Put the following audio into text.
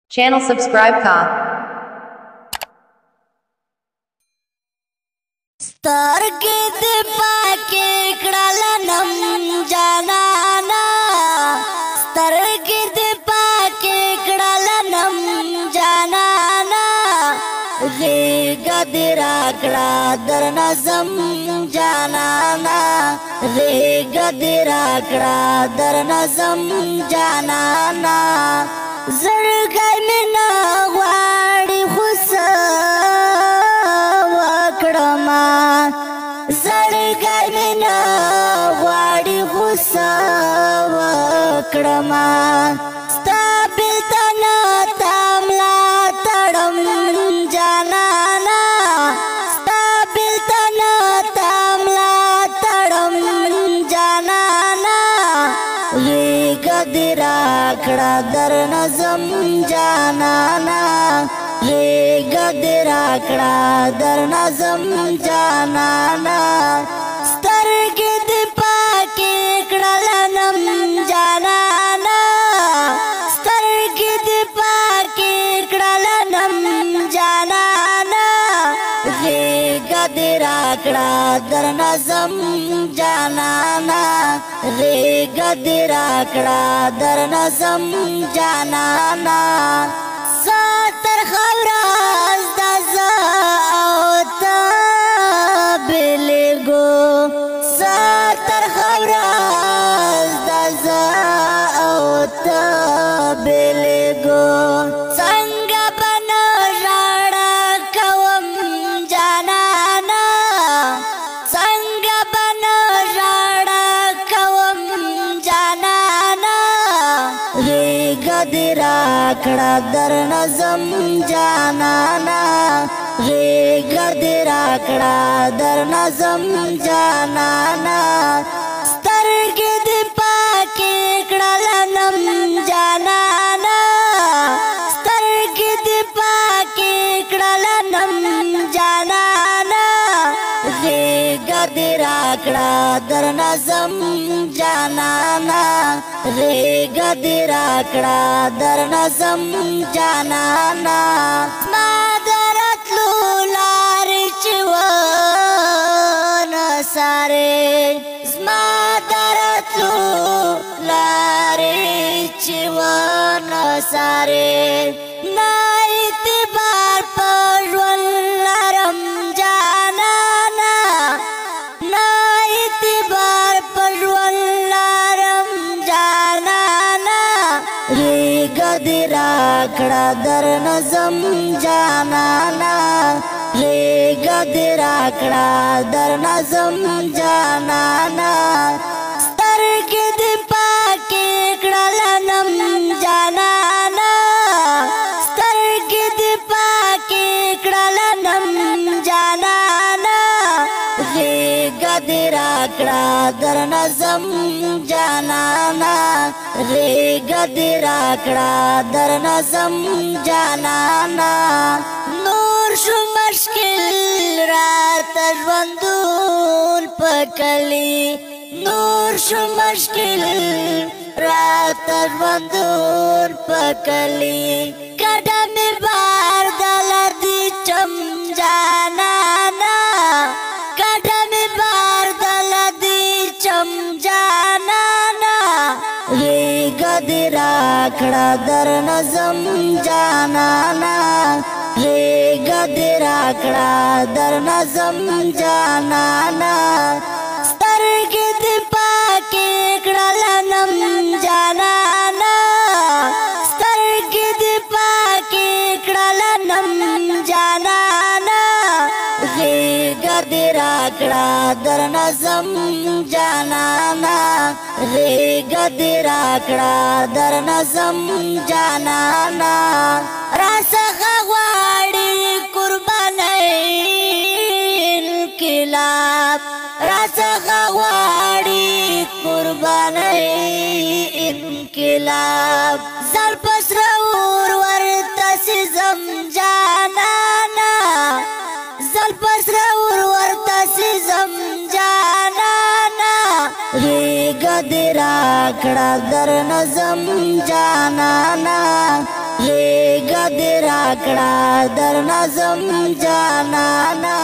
Channel subscribe ka. سترګې دې پاکې کړله نم جانانا سترګې دې پاکې کړله نم جانانا غېږه دې راکړه در نظم جانانا غېږه دې راکړه در نظم جانانا زړګی مې نه غواړي خو څه وکړمه زړګی مې نه غواړي خو څه وکړمه ستا بېلتون ته ملاتړم جانانا ستا بېلتون ته ملاتړم جانانا غېږه دې راکړه در نظم جانانا غېږه دې راکړه در نظم جانانا سترګې دې پاکې کړله نم جانانا سترګې دې پاکې کړله نم جانانا غېږه دې راکړه در نظم جانانا غېږه دې راکړه در نظم جانانا تر خاوره زده زه او ته بېلېږو تر خاوره زده زه او ته بېلېږو څنګه به نه ژړه کوم جانانا څنګه به نه ژړه کوم جانانا غېږه دې راکړه در نظم جانانا غېږه دې راکړه در نظم جانانا سترګې دې پاکې کړله نم جانانا سترګې دې پاکې کړله نم جانانا غېږه دې راکړه در نظم جانانا غېږه دې راکړه در نظم جانانا زما د راتلو لارې چې ونه څارې زما د راتلو لارې چې ونه څارې نه اعتبار په ژوند لرم جانانا نه اعتبار په ژوند لرم جانانا غېږه دې راکړه در نظم جانانا غېږه دې راکړه در نظم جانانا سترګې دې پاکې کړله نم جانانا سترګې دې پاکې کړله نم جانانا غېږه دې راکړه در نظم جانانا غېږه دې راکړه در نظم جانانا نور شو مشکل راته ژوندون په کلي نور شو مشکل راته ژوندون په کلي کډه مې بار د لردي چم جانانا کډه مې بار د لردي چم جانانا غېږه دې راکړه در نظم جانانا غېږه دې راکړه در نظم جانانا سترګې دې پاکې کړله نم جانانا سترګې دې پاکې کړله نم جانانا غېږه دې راکړه در نظم جانانا غېږه دې راکړه در نظم جانانا راڅخه غواړي قربانۍ انقلاب راڅخه غواړي قربانۍ انقلاب زر په سره اور ورته سېزم جانانا زر په سره اور ورته سېزم جانانا غېږه دې راکړه در نظم جانانا غېږه دې راکړه در نظم جانانا